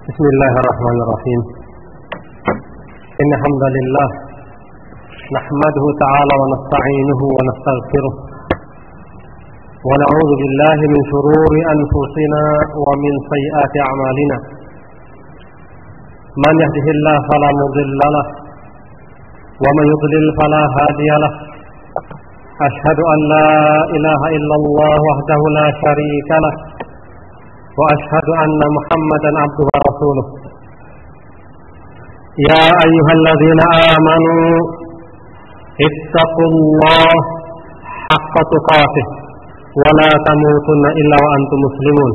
Bismillahirrahmanirrahim. Inna hamdalillah nahmaduhu ta'ala wa nasta'inuhu wa nastaghfiruh wa na'udzu billahi min shururi anfusina wa min sayyiati a'malina. Man yahdihillahu fala mudilla lahu wa man yudlil fala hadiya lahu. Ashhadu an la ilaha illallah wahdahu la syarika lahu wa ashhadu anna Muhammadan abduhu wa rasuluh. Ya ayyuhalladzina amanu ittaqullaha haqqa tuqatih wa la tamutunna illa wa antum muslimun.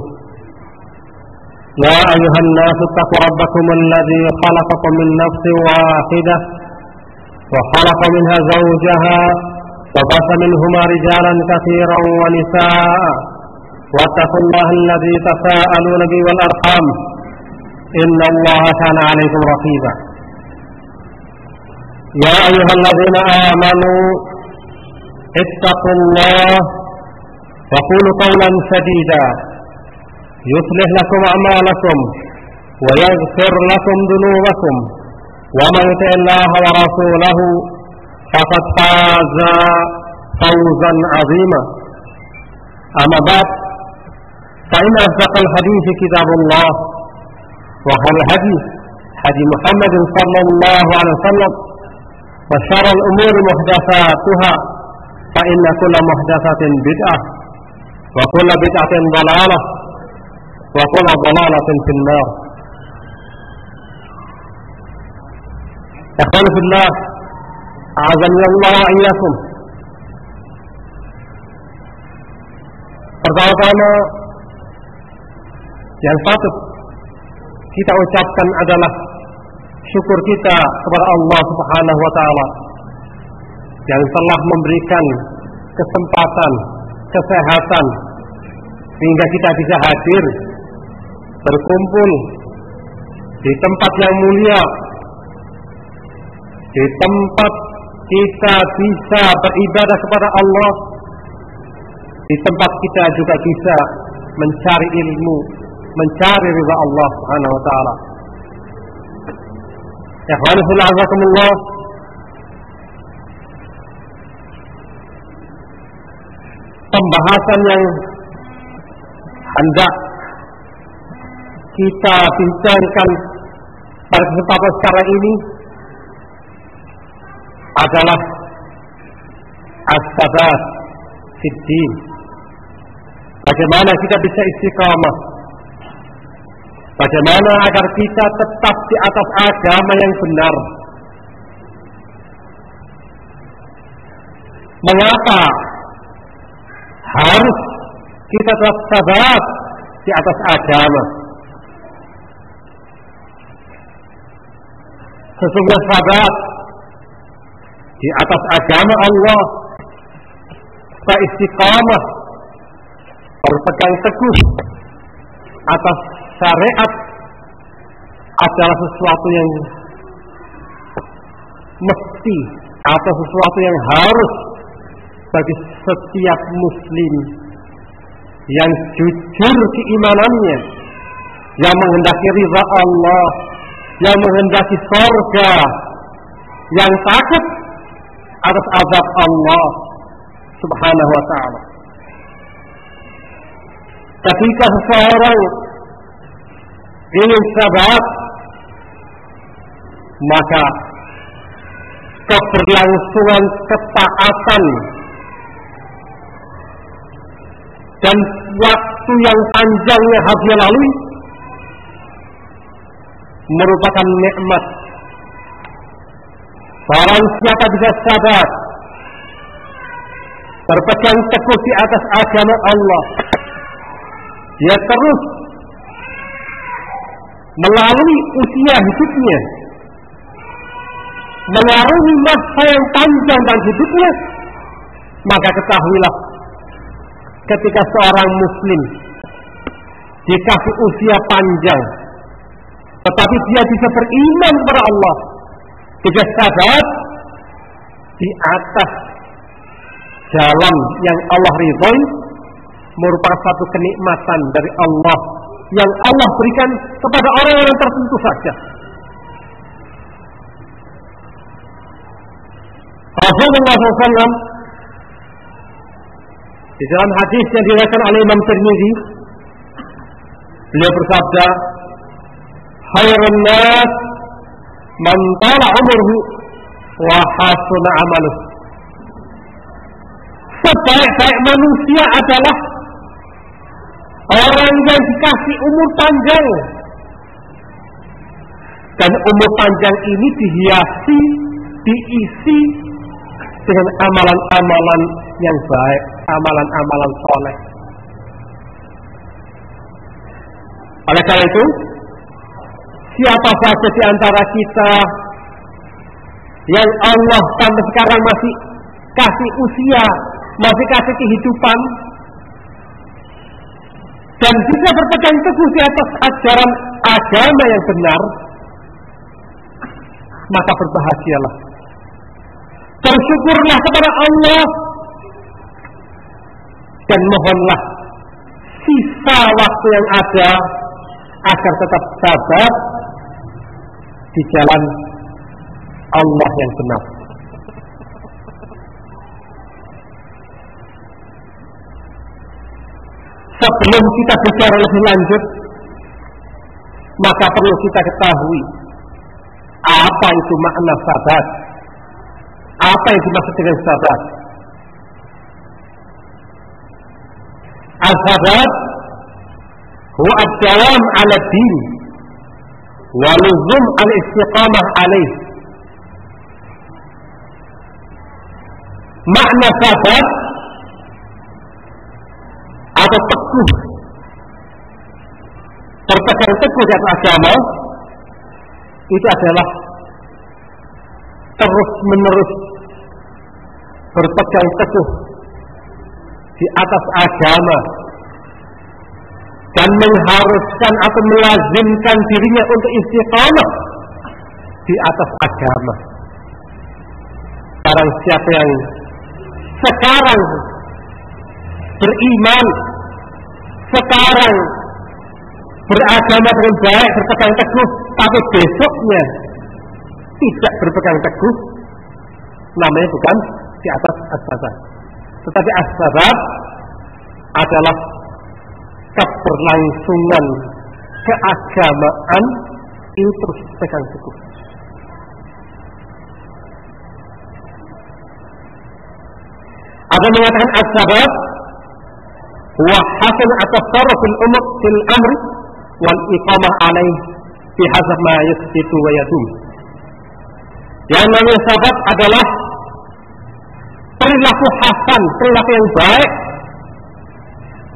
Ya ayyuhan nasu ittaqu rabbakumul ladzi khalaqakum min nafsin wahidah wa khalaqa minha zawjaha wa bassa minhuma rijalan katsiran wa nisaa'a واتقوا الله الذي تساءلون به والأرحام إن الله كان عليكم رقيبا. يا أيها الذين آمنوا اتقوا الله وقولوا قولا سديدا يصلح لكم أعمالكم ويغفر لكم ذنوبكم ومن يطع الله ورسوله فقد فاز فوزا عظيما. أما بعد فإن أصدق الحديث كتاب الله وخير الهدي هدي محمد صلى الله عليه وسلم وشر الأمور محدثاتها فإن كل محدثة بدعة وكل بدعة ضلالة وكل ضلالة في النار. إخواني في الله أعاذني الله وإياكم. Pertama-tama yang patut kita ucapkan adalah syukur kita kepada Allah Subhanahu wa taala yang telah memberikan kesempatan, kesehatan sehingga kita bisa hadir berkumpul di tempat yang mulia, di tempat kita bisa beribadah kepada Allah, di tempat kita juga bisa mencari ilmu, mencari ridha Allah Subhanahu wa taala. Ikhwani fillah azakumullah. Pembahasan yang hendak kita bincangkan pada kesempatan sekarang ini adalah as-sabat fid-din. Bagaimana kita bisa istiqamah? Bagaimana agar kita tetap di atas agama yang benar? Mengapa harus kita tetap sabat di atas agama? Sesungguhnya sabat di atas agama Allah, istiqamah, berpegang teguh atas syariat adalah sesuatu yang mesti atau sesuatu yang harus bagi setiap muslim yang jujur keimanannya, yang menghendaki ridha Allah, yang menghendaki surga, yang takut atas azab Allah Subhanahu wa ta'ala. Ketika seseorang ingin sabat, maka keberlangsungan ketaatan dan waktu yang panjang yang harus dia lalui merupakan nikmat. Barang siapa bisa sabat, berpegang teguh di atas agama Allah, dia terus melalui usia hidupnya, melalui masa yang panjang dalam hidupnya, maka ketahuilah ketika seorang muslim dikasih usia panjang tetapi dia bisa beriman kepada Allah, dia sabat di atas jalan yang Allah ridhoi, merupakan satu kenikmatan dari Allah yang Allah berikan kepada orang-orang tertentu saja. Rasulullah SAW di dalam hadis yang diriwayatkan oleh Imam Tirmidzi, beliau bersabda, "Khairun nas man tala umruhu wa hasuna amaluhu." Sebaik-baik manusia adalah orang yang dikasih umur panjang, dan umur panjang ini dihiasi, diisi dengan amalan-amalan yang baik, amalan-amalan soleh. Oleh karena itu, siapa saja di antara kita yang Allah sampai sekarang masih kasih usia, masih kasih kehidupan, dan bisa berpegang teguh di atas ajaran agama yang benar, maka berbahagialah. Bersyukurlah kepada Allah dan mohonlah sisa waktu yang ada agar tetap sabar di jalan Allah yang benar. Sebelum kita bicara lebih lanjut, maka perlu kita ketahui apa itu makna sabar. Apa yang dimaksud dengan sabar? Al-sabar huwa ad-dawam 'ala din wa luzum al-istiqamah 'alaih. Makna sabar atau teguh, berpegang teguh di atas agama, itu adalah terus-menerus berpegang teguh di atas agama dan mengharuskan atau melazimkan dirinya untuk istiqamah di atas agama. Barang siapa yang sekarang beriman, sekarang beragama dengan baik, berpegang teguh, tapi besoknya tidak berpegang teguh, namanya bukan di atas as-sabar. Tetapi as-sabar adalah keberlangsungan keagamaan itu terus pegang teguh. Ada mengatakan as-sabar huwa hasan at-tasarruf fil umur fil amri wal iqamah alaih fi hasab ma yasbitu wa yadum. Yang namanya sabar adalah perilaku hasan, perilaku yang baik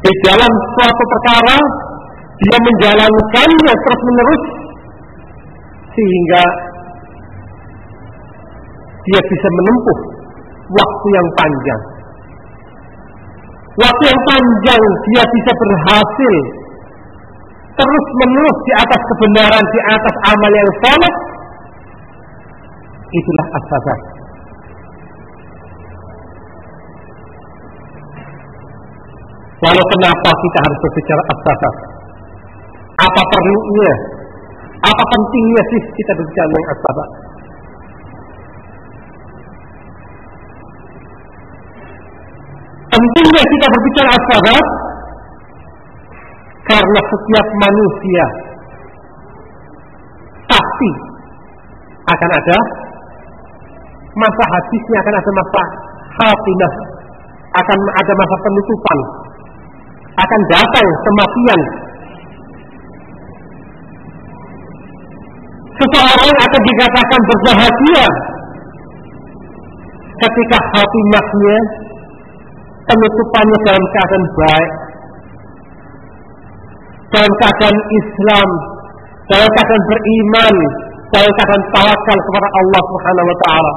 di dalam suatu perkara, dia menjalankannya terus menerus sehingga dia bisa menempuh waktu yang panjang. Waktu yang panjang dia bisa berhasil terus menerus di atas kebenaran, di atas amal yang saleh. Itulah as-sabar. Lalu kenapa kita harus berbicara as-sabar? Apa perlunya? Apa pentingnya sih kita berbicara tentang as-sabar? Pentingnya kita berbicara as-sabar karena setiap manusia pasti akan ada masa habisnya, akan ada masa khatimah, akan ada masa penutupan, akan datang kematian. Seseorang akan dikatakan berbahagia ketika khatimahnya, penutupannya dalam keadaan baik, dalam keadaan Islam, dalam keadaan beriman, dalam keadaan tawakal kepada Allah Subhanahu wa taala.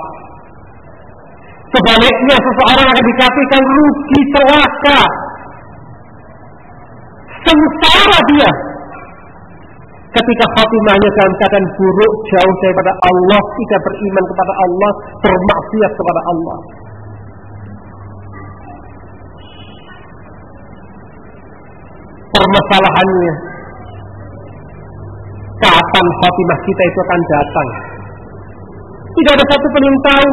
Sebaliknya seseorang akan dikatakan rugi, celaka, sengsara dia ketika khatimahnya dalam keadaan buruk, jauh daripada Allah, tidak beriman kepada Allah, bermaksiat kepada Allah. Permasalahannya kapan khotimah kita itu akan datang. Tidak ada satu pun yang tahu.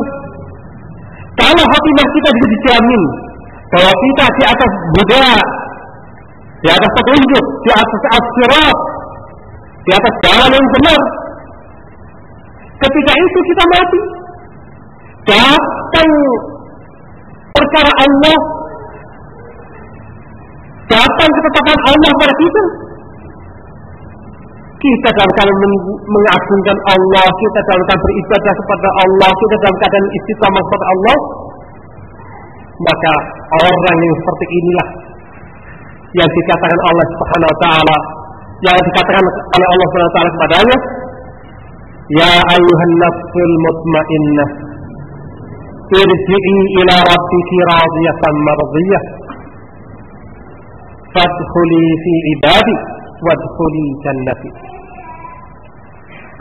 Kalau khotimah kita bisa dijamin bahwa kita di atas huda, di atas petunjuk, di atas as-sirat, di atas jalan yang benar, ketika itu kita mati, datang perkara Allah, datang ketetapan Allah pada kita. Kita dalam keadaan mengagungkan Allah, kita dalam keadaan beribadah kepada Allah, kita dalam keadaan istiqamah kepada Allah, maka orang yang seperti inilah yang dikatakan Allah Subhanahu wa taala, yang dikatakan oleh Allah Subhanahu wa taala kepadanya, ya ayyuhan nafsul mutmainnah irji'i ila rabbiki radiyatan mardiyah fadkhuli fi ibadi wadkhuli jannati.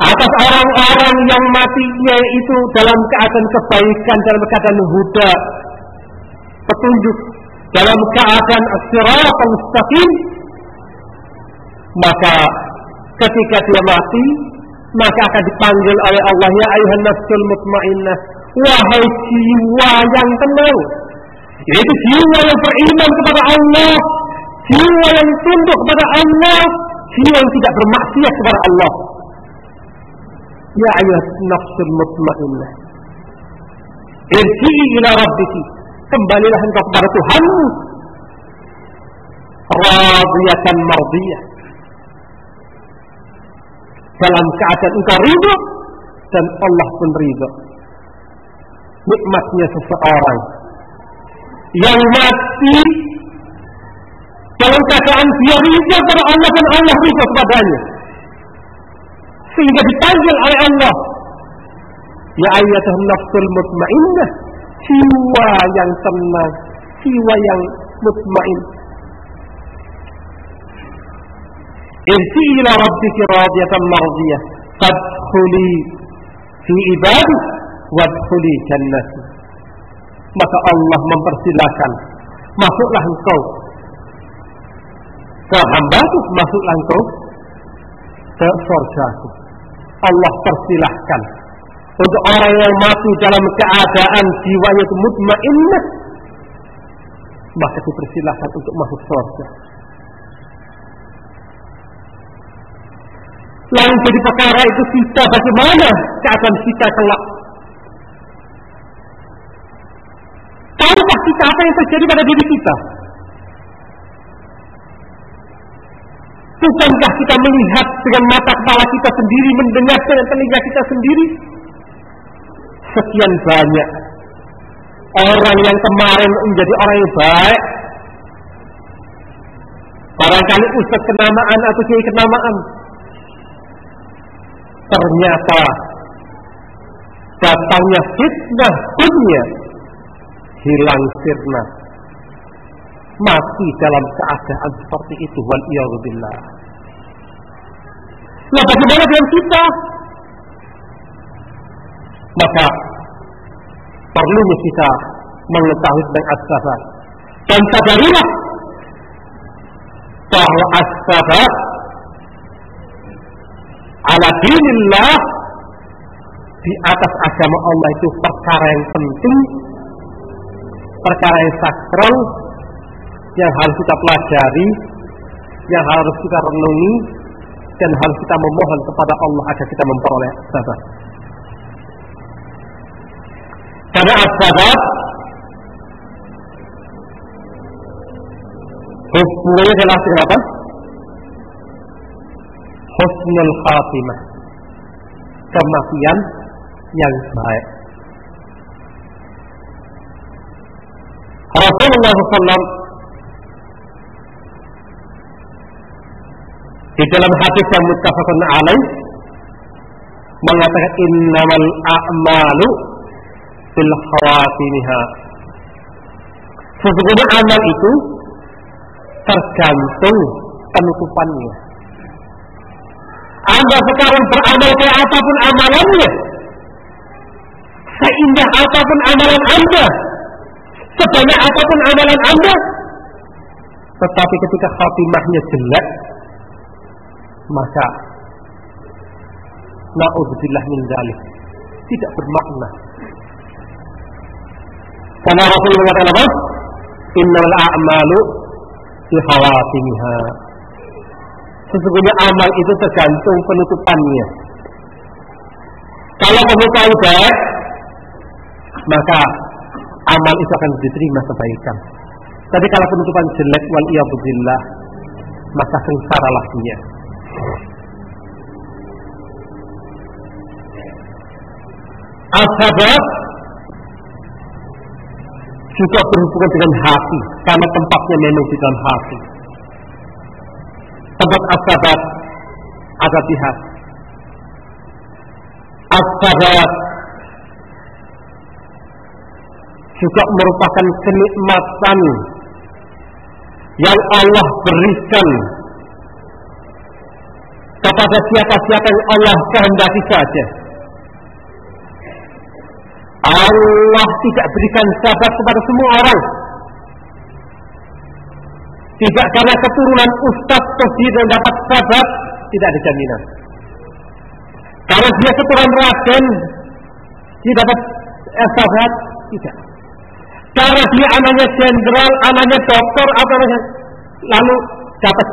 Atas orang-orang yang matinya itu dalam keadaan kebaikan, dalam keadaan huda, petunjuk, dalam keadaan as-siratal mustaqim, maka ketika dia mati, maka akan dipanggil oleh Allah, ya ayyuhan nafsul mutmainnah, wahai jiwa yang tenang, yaitu jiwa yang beriman kepada Allah, jiwa yang tunduk kepada Allah, jiwa yang tidak bermaksiat kepada Allah. Ya ayyuhan nafsul mutmainnah, irji'i ila rabbiki, kembalilah engkau kepada Tuhanmu, radiyatan mardiyah, dalam keadaan engkau ridho dan Allah pun ridho. Nikmatnya seseorang yang mati dalam keadaan dia ridho kepada Allah dan Allah ridho kepadanya, sehingga dipanggil oleh Allah, ya ayyatuhan nafsul mutmainnah, jiwa yang tenang, jiwa yang mutmain, irji ila rabbiki radiyatan mardiyah fadkhuli fi ibadi wadkhuli jannati. Maka Allah mempersilahkan, masuklah engkau ke hambaku, masuklah engkau ke surgaku. Allah persilahkan untuk orang yang mati dalam keadaan jiwanya itu mutmainnah, maka dipersilahkan untuk masuk surga. Lalu jadi perkara itu kita bagaimana keadaan kita kelak? Tahukah kita apa yang terjadi pada diri kita? Bukankah kita melihat dengan mata kepala kita sendiri, mendengar dengan telinga kita sendiri? Sekian banyak orang yang kemarin menjadi orang yang baik, barangkali ustaz kenamaan atau kiai kenamaan, ternyata datangnya fitnah dunia, hilang sirna, mati dalam keadaan seperti itu, wal iyadzu billah. Nah, bagaimana dengan kita? Maka perlunya kita mengetahui tentang as-sabat, dan sadarilah bahwa as-sabat ala dinillah, di atas agama Allah itu perkara yang penting, perkara yang sakral, yang harus kita pelajari, yang harus kita renungi, dan harus kita memohon kepada Allah agar kita memperoleh sabat. Karena as-sabat hubungannya adalah dengan apa? Husnul khatimah, kematian yang baik. Rasulullah SAW di dalam hadis yang muttafaqun alaih mengatakan innamal a'malu bil khawatimiha, sesungguhnya amal itu tergantung penutupannya. Anda sekarang beramal kayak apapun amalannya, seindah apapun amalan Anda, sebanyak apapun amalan Anda, tetapi ketika khatimahnya jelek, maka Na'udzubillah min dzalik. Tidak bermakna. Karena Rasul mengatakan apa? Innamal a'malu bihawatimiha. Sesungguhnya amal itu tergantung penutupannya. Kalau penutupan baik, maka amal itu akan diterima kebaikan. Tapi kalau penutupan jelek, wal iyadzubillah, maka sengsaralah dia. As-sabab juga berhubungan dengan hati, karena tempatnya memang di dalam hati. Tempat as-sabab ada di hati. As-sabab juga merupakan kenikmatan yang Allah berikan kepada siapa-siapa yang Allah kehendaki saja. Allah tidak berikan sabar kepada semua orang. Tidak karena keturunan ustaz terus dan dapat sabar, tidak ada jaminan. Karena dia keturunan raden, dia dapat sabar, tidak. Karena dia anaknya jenderal, anaknya dokter, apa namanya, lalu dapat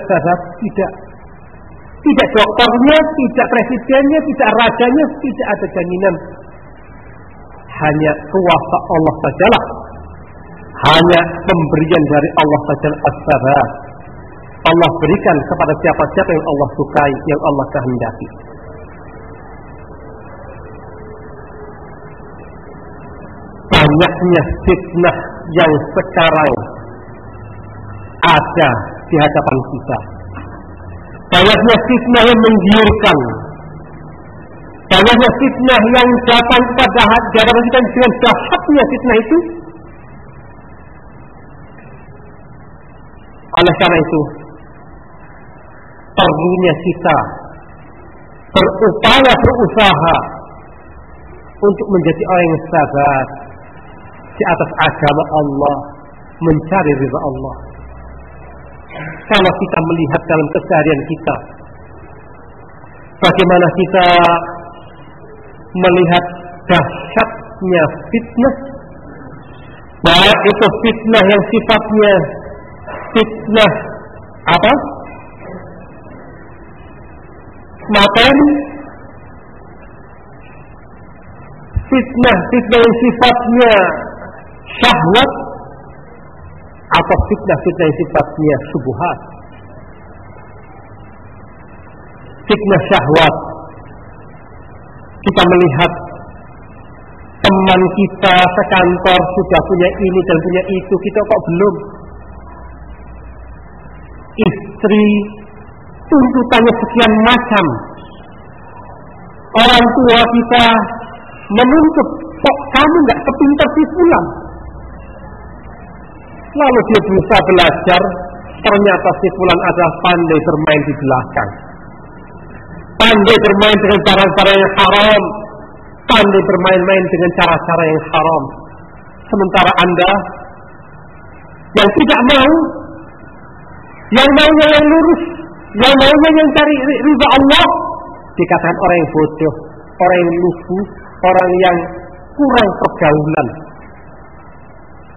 sabar, tidak. Tidak dokternya, tidak presidennya, tidak rajanya, tidak ada jaminan. Hanya kuasa Allah sajalah, hanya pemberian dari Allah sajalah as-sabar. Allah berikan kepada siapa-siapa yang Allah sukai, yang Allah kehendaki. Banyaknya fitnah yang sekarang ada di hadapan kita. Banyaknya fitnah yang menggiurkan. Banyaknya fitnah yang datang pada hadapan kita dengan dahsyatnya fitnah itu. Oleh karena itu, perlunya kita berusaha untuk menjadi orang yang sabar di atas agama Allah, mencari ridha Allah. Kalau kita melihat dalam keseharian kita, bagaimana kita melihat dahsyatnya fitnah, baik itu fitnah yang sifatnya fitnah apa? Materi, fitnah yang sifatnya syahwat, atau fitnah yang sifatnya syubhat. Fitnah syahwat, kita melihat teman kita sekantor sudah punya ini dan punya itu, kita kok belum. Istri tuntutannya sekian macam. Orang tua kita menuntut, kok kamu nggak kepintar si fulan. Lalu dia berusaha belajar, ternyata si fulan adalah pandai bermain di belakang, pandai bermain dengan cara-cara yang haram, pandai bermain-main dengan cara-cara yang haram. Sementara Anda yang tidak mau, yang maunya yang lurus, yang maunya yang cari ridha Allah, dikatakan orang yang bodoh, orang yang lugu, orang yang kurang pergaulan.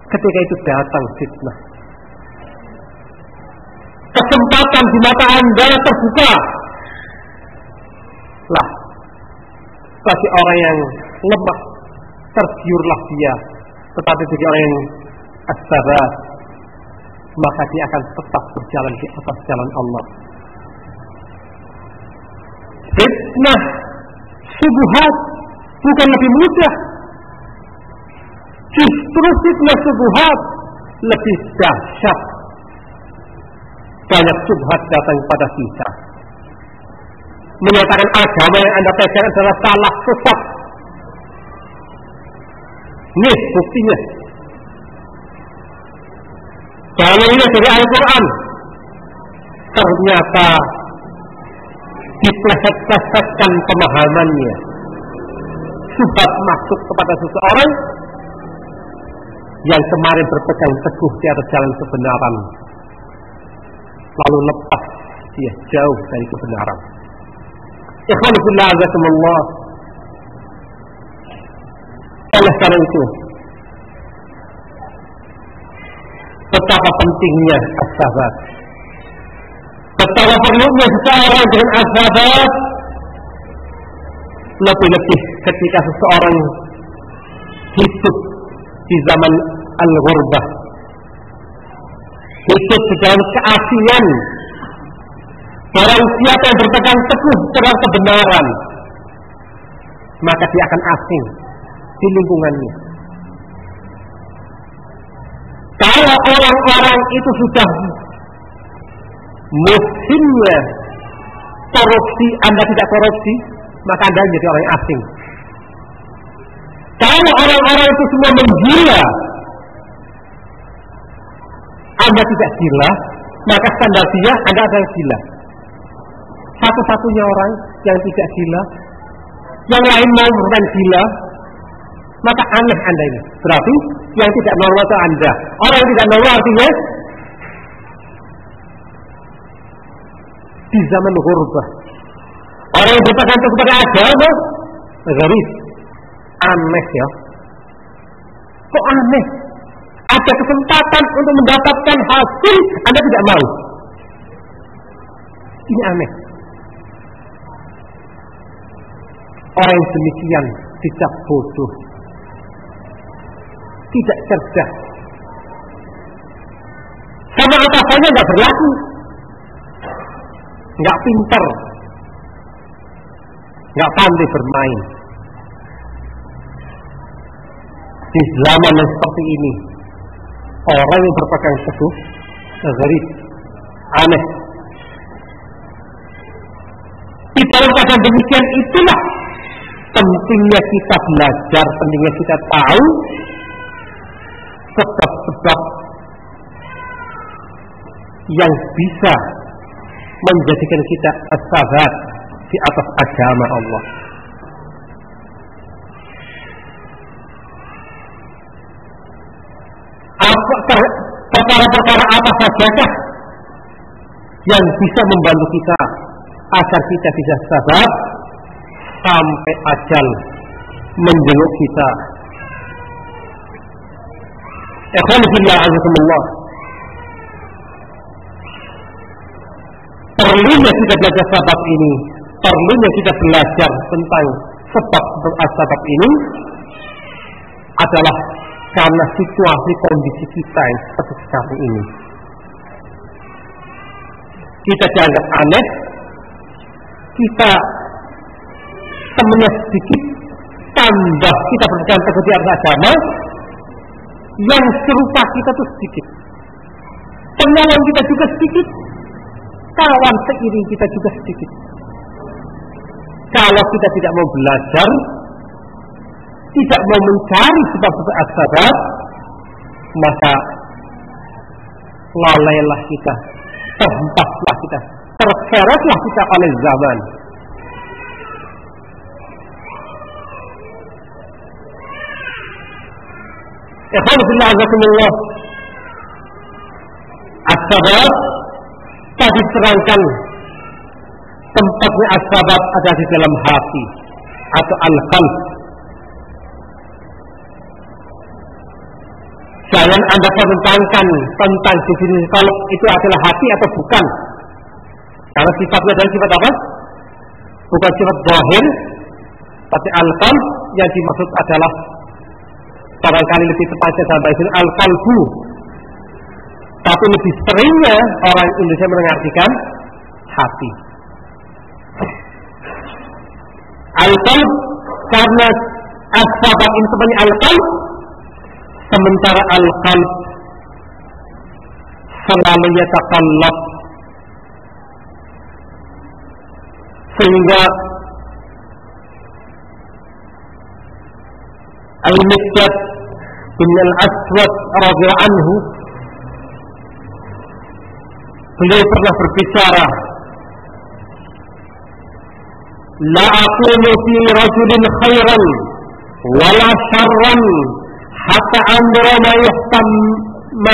Ketika itu datang fitnah, kesempatan di mata Anda terbuka. Lah, bagi orang yang lemah, tergiurlah dia. Tetapi bagi orang yang as-sabar, maka dia akan tetap berjalan di atas jalan Allah. Fitnah syubhat bukan lebih mudah. Justru fitnah syubhat lebih dahsyat. Banyak syubhat datang pada kita, menyatakan agama yang Anda pegang adalah salah, sesat. Ini buktinya. Jangan ini dari Al-Quran. Ternyata dipleset-plesetkan pemahamannya. Syubhat masuk kepada seseorang yang kemarin berpegang teguh di atas jalan kebenaran, lalu lepas dia jauh dari kebenaran. Ikhwani fillah azakumullah. Oleh karena itu, betapa pentingnya as-sabat, betapa perlunya seseorang dengan as-sabat, lebih-lebih ketika seseorang hidup di zaman al-ghurbah, hidup di dalam keasingan. Barang siapa yang berpegang teguh terhadap kebenaran, maka dia akan asing di lingkungannya. Kalau orang-orang itu sudah musimnya korupsi, Anda tidak korupsi, maka Anda menjadi orang yang asing. Kalau orang-orang itu semua menggila, Anda tidak gila, maka standar dia Anda adalah gila. Satu-satunya orang yang tidak gila, yang lain mau bukan gila, maka aneh Anda ini. Berarti yang tidak normal itu Anda. Orang yang tidak normal artinya di zaman ghurbah, orang yang berpegang teguh kepada agama, garis aneh ya. Kok aneh? Ada kesempatan untuk mendapatkan hasil, Anda tidak mau. Ini aneh. Orang yang demikian dicap bodoh, tidak cerdas, sama atasannya nggak berlaku, nggak pintar, nggak pandai bermain. Di zaman yang seperti ini, orang yang berpegang teguh garis aneh. Di dalam keadaan demikian itulah pentingnya kita belajar, pentingnya kita tahu sebab-sebab yang bisa menjadikan kita as-sabat di atas agama Allah. Perkara-perkara apa sajakah yang bisa membantu kita agar kita bisa sabar sampai ajal menjenguk kita. Alhamdulillah azakumullah. Perlunya kita belajar sabab ini, perlunya kita belajar tentang sebab asbab ini adalah karena situasi kondisi kita yang seperti sekarang ini. Kita dianggap aneh, kita temennya sedikit, tambah kita berpegang teguh di atas agama, yang serupa kita tuh sedikit, penyayang kita juga sedikit, kawan seiring kita juga sedikit. Kalau kita tidak mau belajar, tidak mau mencari sebab-sebab asbab, maka lalailah kita, terhempaslah kita, terseretlah kita oleh zaman. Alhamdulillah azakumullah. As-sabab tadi terangkan tempatnya as-sabab ada di dalam hati atau al-qalb. Jangan Anda pertentangkan tentang definisi qalb itu adalah hati atau bukan. Karena sifatnya adalah sifat apa? Bukan sifat zahir, tapi al-qalb yang dimaksud adalah barangkali lebih tepatnya dalam bahasa al-qalbu. Tapi lebih seringnya orang Indonesia mengartikan hati. Al-qalb karena as-sabab ini sebenarnya al-qalb, sementara al-qalb selalu yatakallab, sehingga Al-Miqdad bin Al-Aswad radhiyallahu anhu beliau pernah berbicara, la aqulu fi rajulin khairan wala syarran hatta andra ma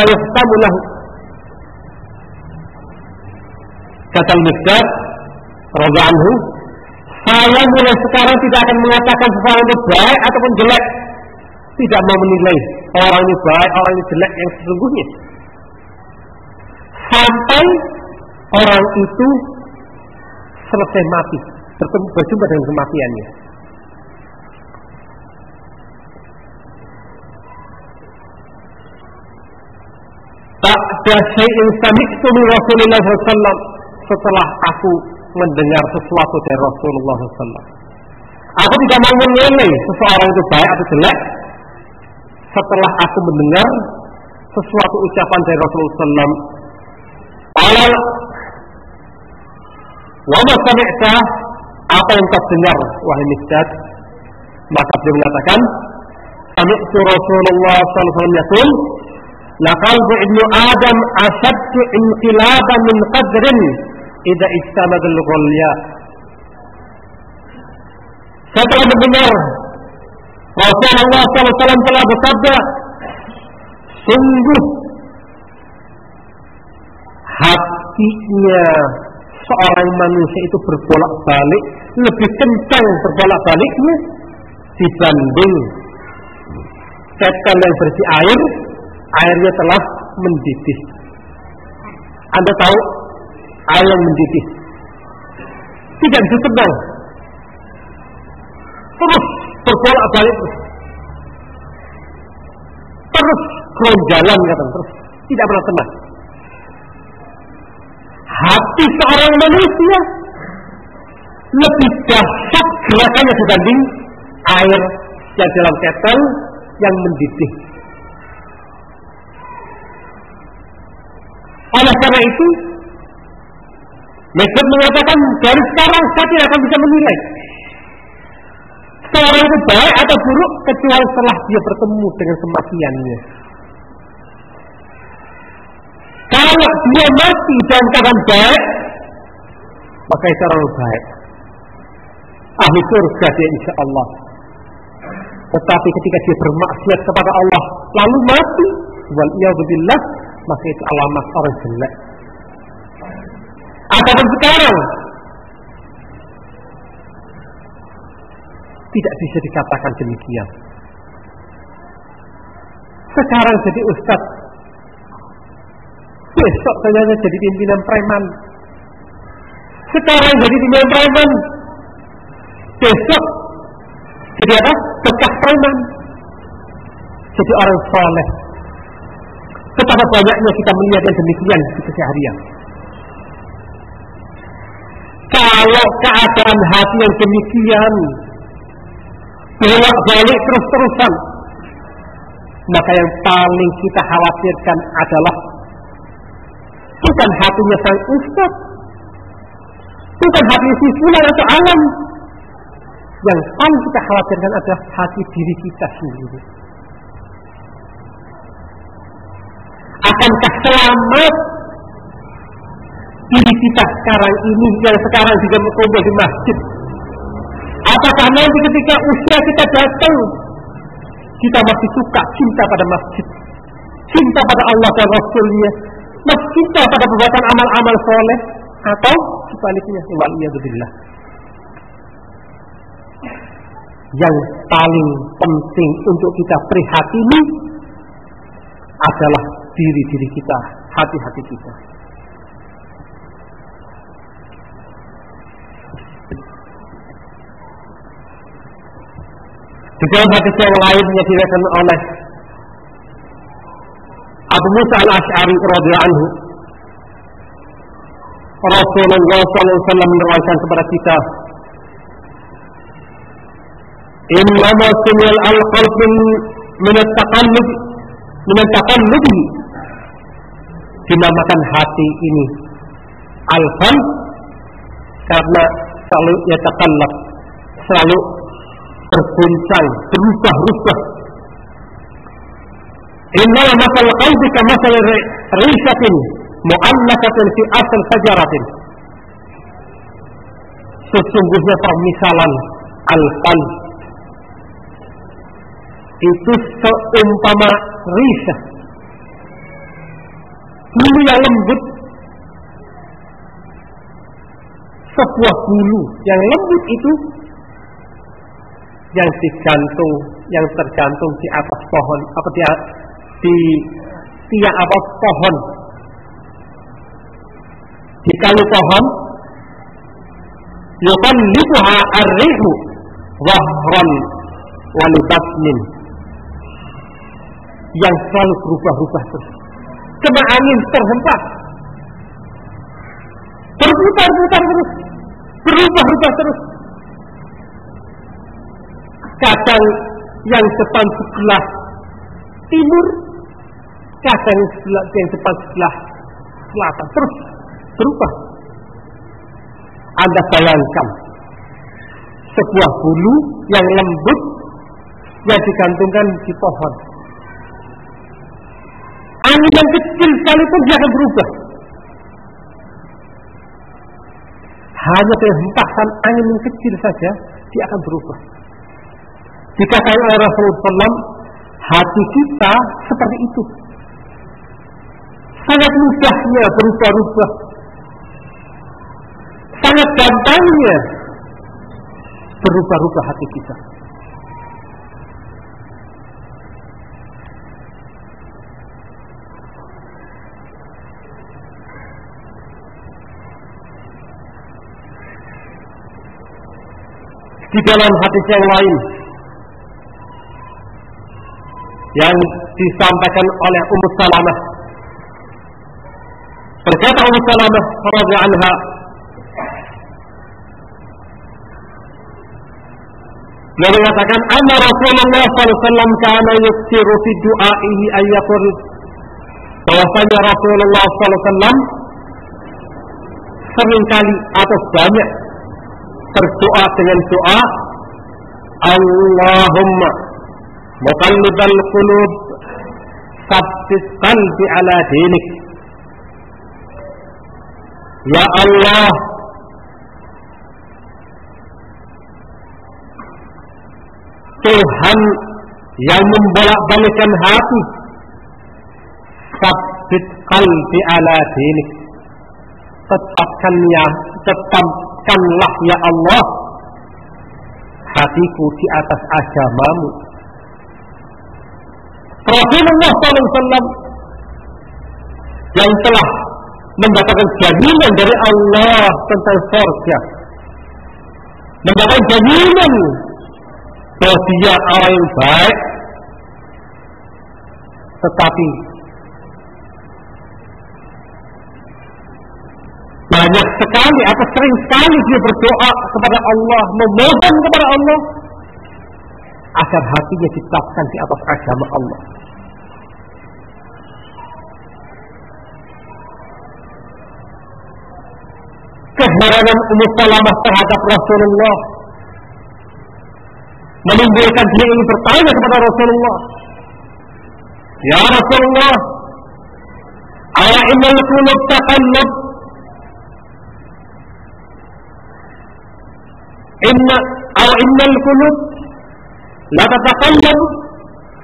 yuhtamu lahu. Kata Al-Miqdad radhiyallahu anhu, Saya mulai sekarang tidak akan mengatakan seseorang itu baik ataupun jelek. Tidak mau menilai orang ini baik, orang ini jelek yang sesungguhnya. Sampai orang itu selesai mati, berjumpa dengan kematiannya. Ba'da syai'in sami'tu min Rasulullah SAW, setelah aku mendengar sesuatu dari Rasulullah SAW. Aku tidak mau menilai seseorang itu baik atau jelek setelah aku mendengar sesuatu ucapan dari Rasulullah SAW. Qala wa ma sami'ta, apa yang kau dengar wahai Miqdad? Maka dia mengatakan, sami'tu Rasulullah SAW yaqul, laqalbu ibnu Adam asaddu inqilaban min qadrin idza ijtamadal ghulya. Saya telah mendengar Rasulullah SAW telah bersabda, sungguh hatinya seorang manusia itu berbolak-balik, lebih kencang berbolak-baliknya dibanding ketel yang berisi air, airnya telah mendidih. Anda tahu air yang mendidih tidak bisa tenang, terus berbolak-balik, terus keronjalan, terus tidak pernah tenang. Hati seorang manusia lebih dahsyat gerakannya dibanding air yang dalam ketel yang mendidih. Oleh karena itu, Miqdad mengatakan, dari sekarang saya tidak akan bisa menilai seorang itu baik atau buruk kecuali setelah dia bertemu dengan kematiannya. Kalau dia mati dalam keadaan baik, maka itu orang baik, ahli surga dia insya Allah. Tetapi ketika dia bermaksiat kepada Allah lalu mati, waliyadzubillah, maka itu alamat orang jelek. Adapun sekarang tidak bisa dikatakan demikian. Sekarang jadi ustaz, besok ternyata jadi pimpinan preman. Sekarang jadi pimpinan preman, besok jadi apa? Bekas preman. Jadi orang soleh. Betapa banyaknya kita melihat yang demikian di keseharian. Kalau keadaan hati yang demikian bolak-balik terus-terusan, maka yang paling kita khawatirkan adalah bukan hatinya sang ustaz, bukan hati si fulan atau alam. Yang paling kita khawatirkan adalah hati diri kita sendiri. Akankah selamat diri kita sekarang ini yang sekarang juga berkumpul di masjid? Apakah nanti ketika usia kita datang, kita masih suka cinta pada masjid, cinta pada Allah dan Rasulnya, masih cinta pada perbuatan amal-amal soleh, atau sebaliknya? Waliyadzubillah. Yang paling penting untuk kita prihatini adalah diri-diri kita, hati-hati kita. Di dalam hadis yang lain yang diriwayatkan oleh Abu Musa al-Asy'ari radhiyallahu anhu, Rasulullah SAW menerangkan kepada kita, innama sunnal al-qalb min at-taqallub, dinamakan hati ini al-qalb karena selalu yataqallab, selalu berguncang, berubah-ubah. Innal masal qalbi kamasal rishatin mu'allaqatin fi asl sajaratin. Sesungguhnya permisalan al-qalb itu seumpama risah, bulu yang lembut, sebuah bulu yang lembut itu yang tergantung di atas pohon, di tiang atas pohon, di kayu pohon, yuqallibuha ar-rihu wahran wa libatnin, yang selalu berubah-ubah terus, kena angin terhempas, berputar-putar terus, berubah-ubah terus. Kadang yang depan sebelah timur, kadang yang depan sebelah selatan, terus berubah. Anda bayangkan sebuah bulu yang lembut yang digantungkan di pohon. Angin yang kecil sekalipun dia akan berubah. Hanya dengan hempasan angin yang kecil saja dia akan berubah. Dikatakan oleh Rasulullah SAW, hati kita seperti itu, sangat mudahnya berubah-ubah, sangat gampangnya berubah-ubah hati kita. Di dalam hadis yang lain yang disampaikan oleh Ummu Salamah, berkata Ummu Salamah radhiyallahu anha, beliau mengatakan, anna Rasulullah sallallahu alaihi wasallam kana yuksiru fi du'aihi ayyaqul, bahwasanya Rasulullah sallallahu alaihi wasallam seringkali atau banyak berdoa dengan doa, Allahumma muqallibal qulub tsabbit qalbi ala dinik. Ya Allah, Tuhan yang membolak-balikkan hati, tsabbit qalbi ala dinik, tetapkanlah ya Allah hatiku di atas agamamu. Rasulullah SAW yang telah mendapatkan jaminan dari Allah tentang surga, mendapatkan jaminan bahwa dia orang yang baik, tetapi banyak sekali atau sering sekali dia berdoa kepada Allah, memohon kepada Allah agar hatinya ditetapkan di atas agama Allah. Keheranan Ummu Salamah terhadap Rasulullah menimbulkan dia ingin bertanya kepada Rasulullah, ya Rasulullah, ala innal qulub taqallub, innal qulub la tataqallab,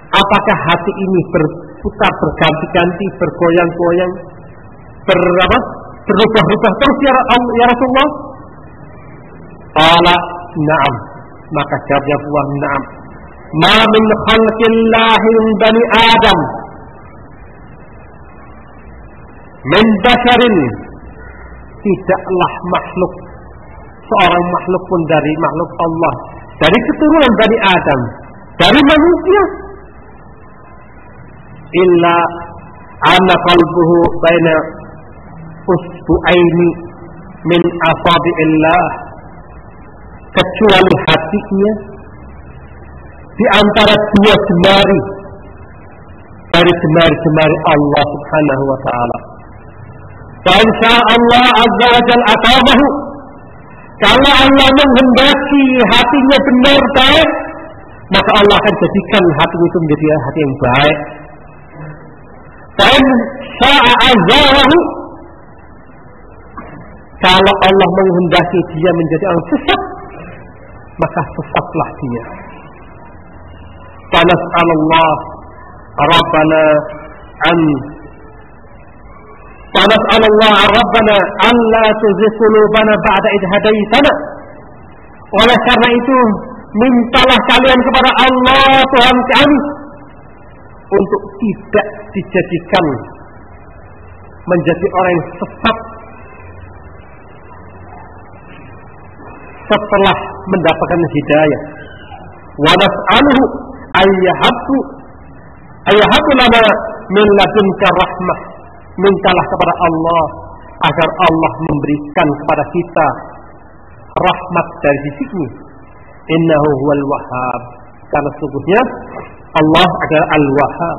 apakah hati ini berputar berganti-ganti, bergoyang-goyang, berubah-ubah terus ya Rasulullah? Qala na'am, maka jawabnya Allah, na'am. Ma min khalqillahi min bani Adam min basharin, tidaklah makhluk, seorang makhluk pun dari makhluk Allah, dari keturunan Bani Adam, dari manusia, illa anna qalbuhu baina usbu'aini min asabi'illah, kecuali hatinya di antara dua jemari dari jemari-jemari Allah Subhanahu wa taala. Fa insya Allah azza wa jalla atamahu, kalau Allah menghendaki hatinya benar baik, maka Allah akan jadikan hati itu menjadi hati yang baik. Dan sa'azahu, kalau Allah menghendaki dia menjadi orang sesat, maka sesatlah dia. Fanas'alullah Rabbana an Wa nas'alullaha rabbana alla tuzigh qulubana ba'da idh hadaitana. Oleh karena itu, mintalah kalian kepada Allah Tuhan kami untuk tidak dijadikan menjadi orang yang sesat setelah mendapatkan hidayah. Wa nas'aluhu ayyahabu lana min ladunka rahmah. Mintalah kepada Allah agar Allah memberikan kepada kita rahmat dari sisinya. Innahu huwal wahhab. Karena sesungguhnya Allah adalah al-wahhab,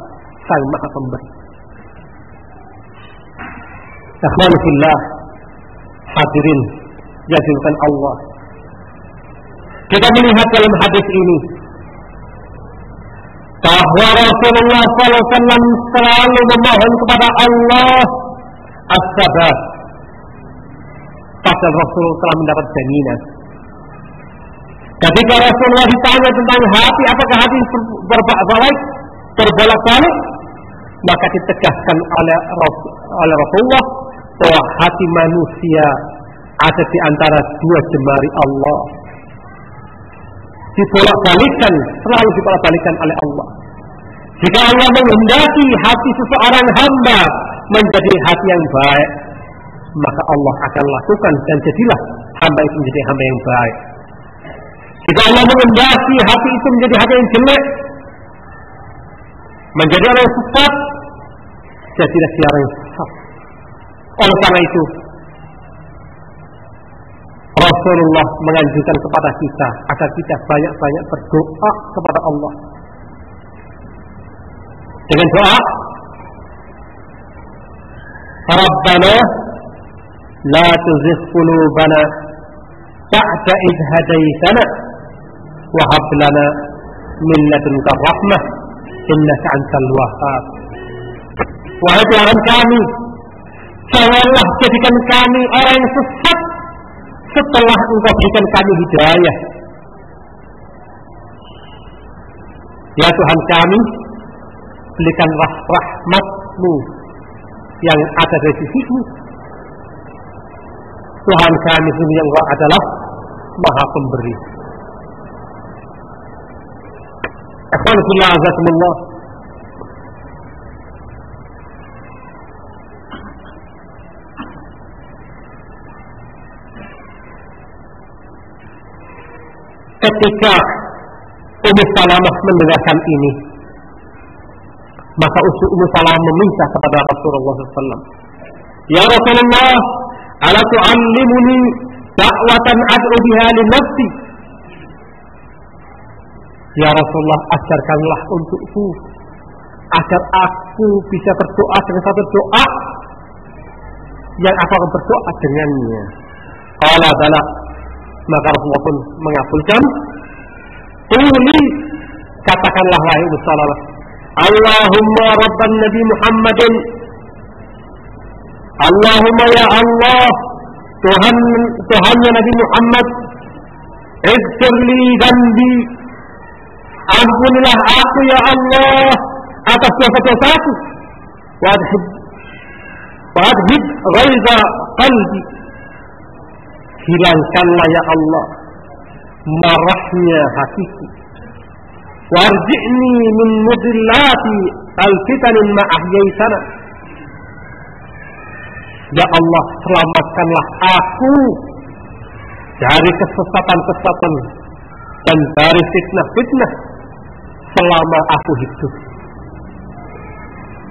sang maha pemberi. Akhwan fillah, hadirin yang dimuliakan Allah. Kita melihat dalam hadis ini bahwa Rasulullah SAW selalu memohon kepada Allah as-sabat. Padahal Rasulullah telah mendapat jaminan. Ketika Rasulullah ditanya tentang hati, apakah hati berbolak-balik, maka ditegaskan oleh Rasulullah bahwa hati manusia ada di antara dua jemari Allah. Dibolak-balikan, selalu dibolak-balikan oleh Allah. Jika Allah menghendaki hati seseorang hamba menjadi hati yang baik, maka Allah akan lakukan dan jadilah hamba itu menjadi hamba yang baik. Jika Allah menghendaki hati itu menjadi hati yang jelek, menjadi orang yang sesat, jadilah dia orang yang sesat. Oleh karena itu, Rasulullah menganjurkan kepada kita agar kita banyak-banyak berdoa kepada Allah. Dengan doa, Rabbana la tuzigh qulubana ba'da idh hadaitana wa hab lana min ladunka rahmah innaka antal wahhab. Wahai Tuhan kami, janganlah jadikan kami orang yang sesat setelah Engkau berikan kami hidayah. Ya Tuhan kami, berikanlah rahmat-Mu yang ada dari sisi-Mu. Tuhan kami yang adalah Maha Pemberi. Alhamdulillah. Ketika Ummu Salamah mendengarkan ini, maka Ummu Salamah meminta kepada Rasulullah SAW, Ya Rasulullah, ala tu'allimuni da'watan ad'u biha li nafsi. Ya Rasulullah, ajarkanlah untukku agar aku bisa berdoa dengan satu doa yang aku akan berdoa dengannya. Qala bala. Maka Rasulullah pun mengabulkan. Quli, katakanlah wahai Ummu Salamah, Allahumma rabban Nabi Muhammadin, Allahumma ya Allah, Tuhannya Nabi Muhammad, ighfirli dhanbi, ampunilah aku ya Allah atas dosa-dosaku, wadhib ghaiza qalbi, hilangkanlah ya Allah marahnya hatiku, warji'ni min mudillati al-fitanin ma'ahyaitana. Ya Allah, selamatkanlah aku dari kesesatan-kesesatan dan dari fitnah-fitnah selama aku hidup.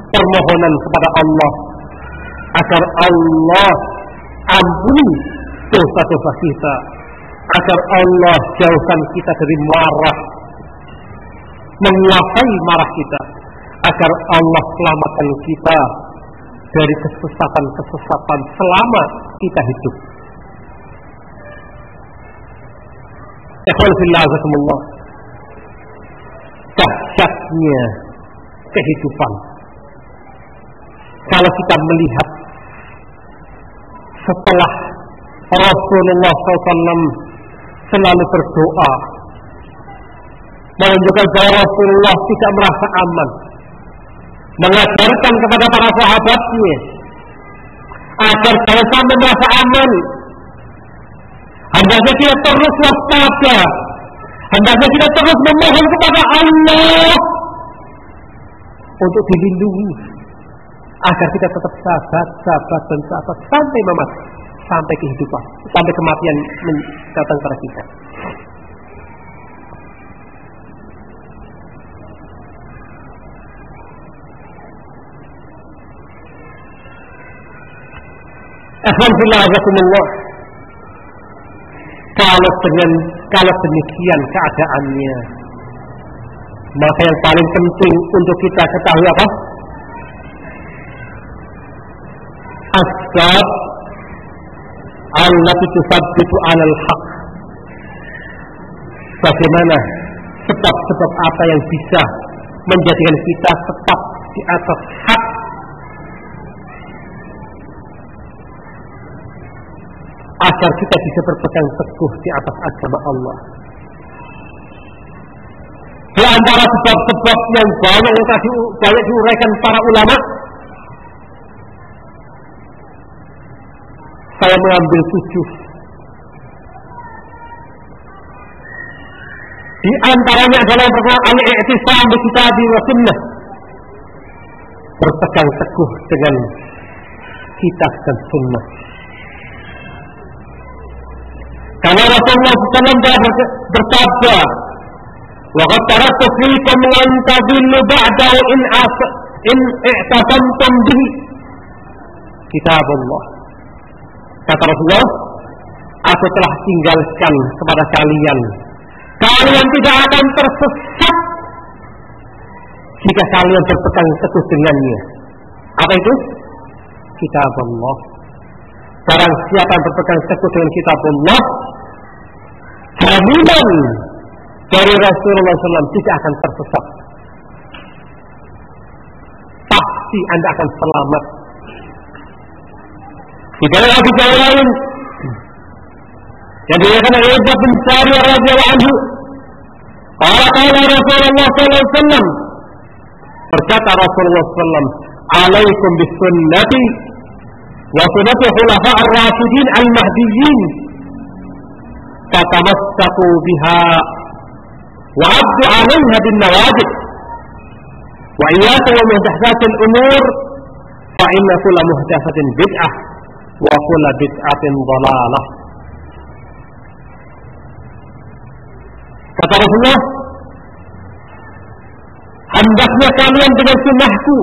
Permohonan kepada Allah agar Allah ampuni dosa-dosa kita, agar Allah jauhkan kita dari marah, menguasai marah kita, agar Allah selamatkan kita dari kesesatan-kesesatan selama kita hidup. Ikhwan fillah azakumullah, dahsyatnya kehidupan kalau kita melihat setelah Rasulullah SAW selalu berdoa, menunjukkan bahwa Rasulullah tidak merasa aman, mengajarkan kepada para sahabatnya agar jangan sampai merasa aman. Hendaknya kita terus waspada, hendaknya kita terus memohon kepada Allah untuk dilindungi, agar kita tetap sabar dan sabar sampai mati, sampai kehidupan, sampai kematian datang kepada kita. Alhamdulillah. Kalau demikian keadaannya, maka yang paling penting untuk kita ketahui apa? Asbab allati tusabbitu 'alal haq. Bagaimana sebab-sebab apa yang bisa menjadikan kita tetap di atas hak, agar kita bisa berpegang teguh di atas agama Allah. Di antara sebab-sebab yang banyak diuraikan para ulama, saya mengambil 7. Di antaranya adalah yang pertama, al-i'tisam bi kitabi wa sunnah, berpegang teguh dengan kitab dan sunnah. Karena Rasulullah SAW telah bersabda, "Wa qad taraktu fiikum lan tadillu ba'da in i'tasamtum bihi kitabullah." Kata Rasulullah, aku telah tinggalkan kepada kalian tidak akan tersesat jika kalian berpegang teguh dengannya. Apa itu? Kitabullah. Barang siapa yang berpegang teguh dengan kitabullah, jaminan dari Rasulullah SAW tidak akan tersesat. Pasti Anda akan selamat. Di dalam hadis yang lain yang diriwayatkan oleh Abu Bakar radhiyallahu anhu, qala Rasulullah SAW, berkata Rasulullah SAW, "Alaikum bisunnati wa sunnati khulafa'ir rasyidin al-mahdiyyin, fatamassaku biha wa 'addu 'alaiha bin nawajid wa iyyakum wa muhdatsatil umur fa inna kulla muhdatsatin bid'ah wa kulla bid'atin dhalalah." Kata Rasulullah, hendaknya kalian dengan sunnahku,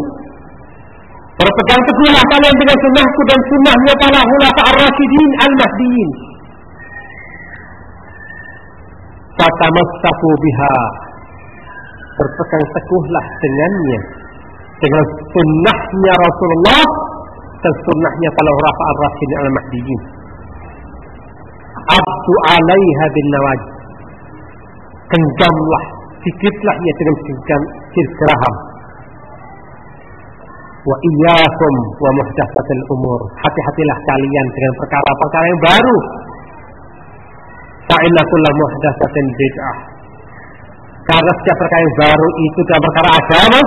berpegang teguhlah kalian dengan sunnahku dan sunnahnya para khulafa'ir rasyidin al-mahdiyyin. Fatamassaku biha, berpegang teguhlah dengannya, dengan sunnahnya Rasulullah dan sunnahnya para khulafa'ir rasyidin al-mahdiyyin. Abdu 'alaiha bin nawajid, genggamlah, sikitlah ia dengan geraham. Wa iyyakum wa muhdatsatil umur, hati-hatilah kalian dengan perkara-perkara yang baru. Fa inna kulla muhdatsatin bid'ah, karena setiap perkara yang baru itu dalam perkara agama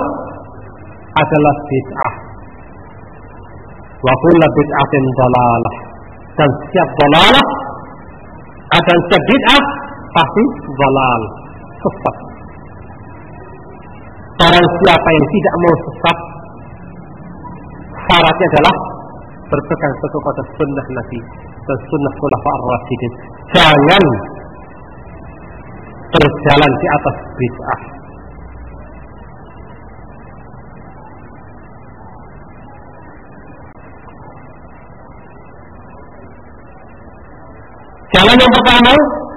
adalah bid'ah. Wa kulla bid'atin dhalalah, dan setiap dhalalah dan setiap bid'ah pasti dhalal, sesat. Barang siapa yang tidak mau sesat, syaratnya adalah berpegang teguh pada sunnah Nabi dan sunnah khulafa'ir rasyidin. Jangan berjalan di atas bid'ah. Jalan yang pertama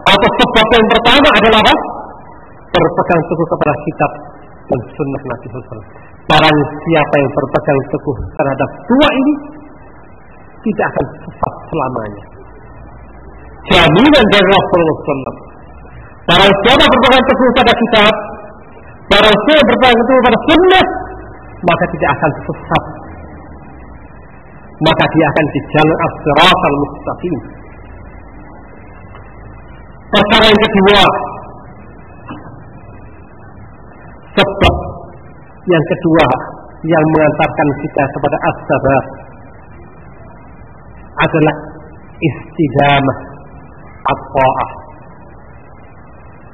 atau sebab yang pertama adalah apa? Berpegang teguh kepada kitab dan sunnah Nabi SAW. Barang siapa yang berpegang teguh terhadap dua ini, tidak akan sesat selamanya. Jaminan dari Rasulullah SAW. Barang siapa berpegang teguh pada kitab, barang siapa berpegang teguh pada sunnah, maka tidak akan sesat. Maka dia akan di jalan as-siratal mustaqim. Perkara yang kedua, sebab yang kedua yang mengantarkan kita kepada as-sabat, adalah istidamah at-ta'ah,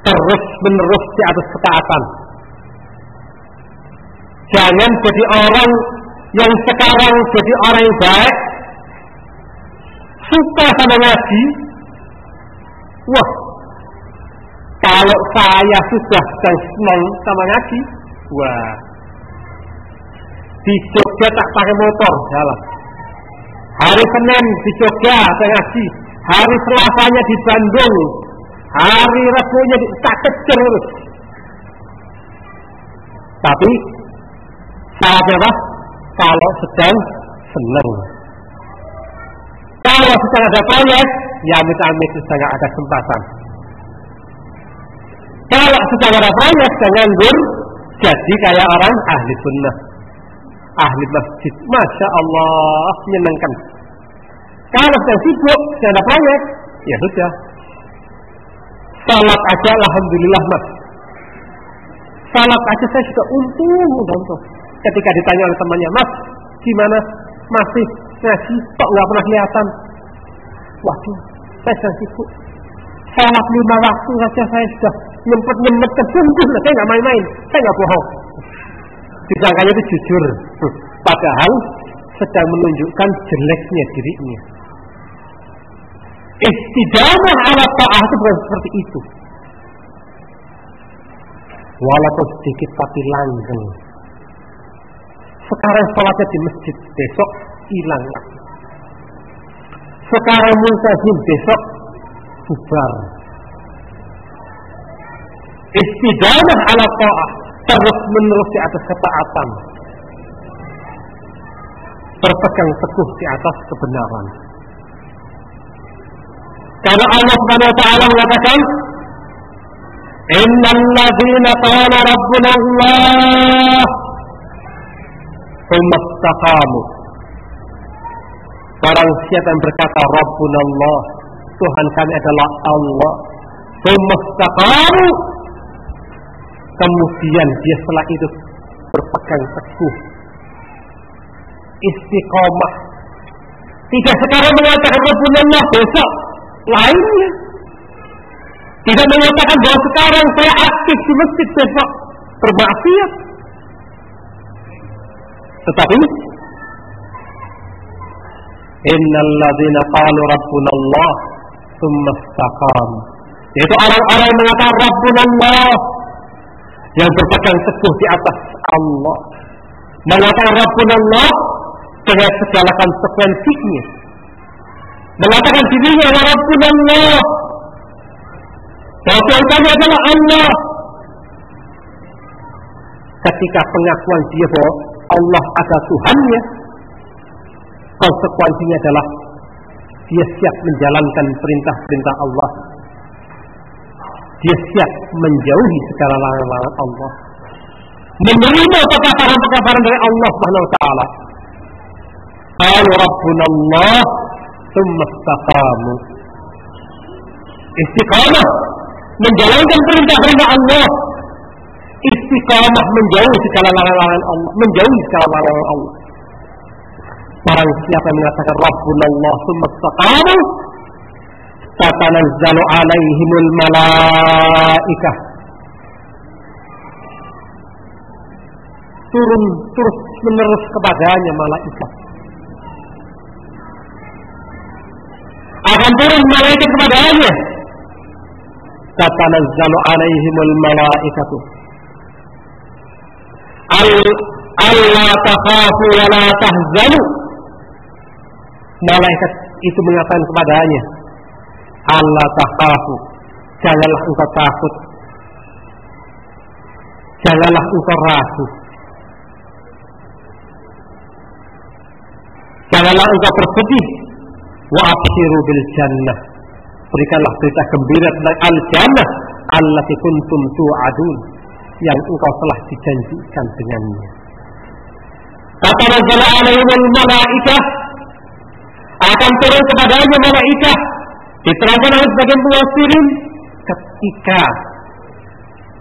terus menerus di atas ketaatan. Jangan jadi orang yang sekarang jadi orang yang baik, suka sama ngaji. Wah, kalau saya sudah senang sama ngaji, wah, di Jogja tak pakai motor jalan. Hari Senin di Jogja saya ngaji, hari Selasanya di Bandung, hari Rabunya tak kejar terus. Tapi saatnya apa? Kalau sedang senang. Kalau sedang ada proyek, ya amit-amit sedang ada kesempatan. Kalau sedang ada proyek, jangan nganggur, jadi kayak orang ahli sunnah, ahli masjid. Masya Allah, menyenangkan. Kalau sedang sibuk, sedang ada proyek, ya sudah. Salat aja, alhamdulillah mas. Salat aja saya sudah untung. Ketika ditanya oleh temannya, mas, gimana? Masih ngaji, kok nggak pernah kelihatan? Waduh, saya sedang sibuk. Salat 5 waktu saja saya sudah nyempet tersungguh. Saya nggak main-main, saya nggak bohong. Disangkanya itu jujur, padahal sedang menunjukkan jeleknya dirinya. Istidamah ala ta'ah itu bukan seperti itu. Walaupun sedikit tapi langgeng. Sekarang sholatnya di masjid, besok hilang lagi. Sekarang multazim, besok bubar. Istidamah ala ta'ah, terus menerus di atas ketaatan, berpegang teguh di atas kebenaran. Karena Allah Subhanahu wa taala mengatakan, "Innal ladzina qala rabbuna Allah tsumma istaqamu." Barang siapa yang berkata Rabbuna Allah, Tuhan kami adalah Allah, tsumma istaqamu, kemudian dia setelah itu berpegang teguh, istiqomah. Tidak sekarang mengatakan Rabbuna Allah, besok lainnya. Tidak mengatakan bahwa sekarang saya aktif di masjid, besok bermaksiat. Tetapi innal ladzina qalu rabbuna Allah tsumma istaqamu, yaitu orang-orang yang mengatakan Rabbuna Allah, yang berpegang teguh di atas Allah, mengatakan Rabbuna Allah dengan segala konsekuensinya, mengatakan dirinya adalah Rabbuna Allah, bahwa Tuhan kami adalah Allah. Ketika pengakuan dia bahwa Allah ada Tuhannya, konsekuensinya adalah dia siap menjalankan perintah-perintah Allah, dia siap menjauhi segala larangan Allah, menerima pekabaran-pekabaran dari Allah Subhanahu wa taala. Qalu Rabbuna Allah tsumma istaqamu. Istiqamah menjalankan perintah-perintah Allah, istiqamah menjauhi segala larangan Allah, menjauhi segala larangan Allah. Barang siapa yang mengatakan Rabbuna Allah tsumma istaqamu, tatanazzalu alaihimul malaikah, turun terus menerus kepadanya malaikat. Akan turun malaikat kepadanya. Tatanazzalu alaihimul malaikatu alla takhafu wa la tahzanu. Malaikat itu mengatakan kepadanya, alla takhafu, janganlah engkau takut, janganlah engkau ragu, janganlah engkau bersedih. Wa abshiru bil jannah, berikanlah berita gembira tentang al-jannah allati kuntum tu'adun, yang engkau telah dijanjikan dengannya. Tatanazzalu alaihimul malaikah, akan turun kepadanya malaikah, diterangkan oleh sebagian mufassirin, ketika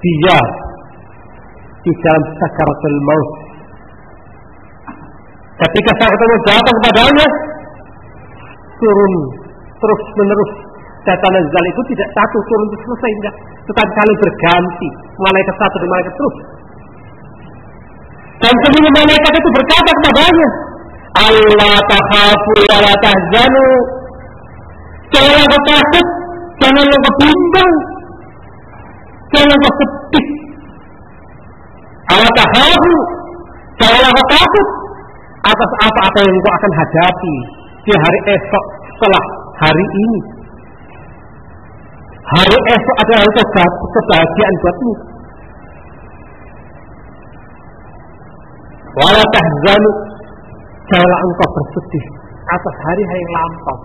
dia di dalam sakaratul maut, ketika sakaratul maut datang kepadanya, turun terus menerus. Tatanazzal itu tidak satu turun terus selesai, enggak. Tetapi kali berganti, malaikat satu dan malaikat terus. Dan seluruh malaikat itu berkata kepadanya, Allah takhafu wa la tahzanu. Jangan kau takut, jangan kau bimbang, jangan kau sedih. Allah takhafu, jangan kau takut atas apa-apa yang kau akan hadapi di hari esok setelah hari ini. Hari esok adalah kebahagiaan buatmu. Wala tahzanu, janganlah engkau bersedih atas hari-hari yang lampau.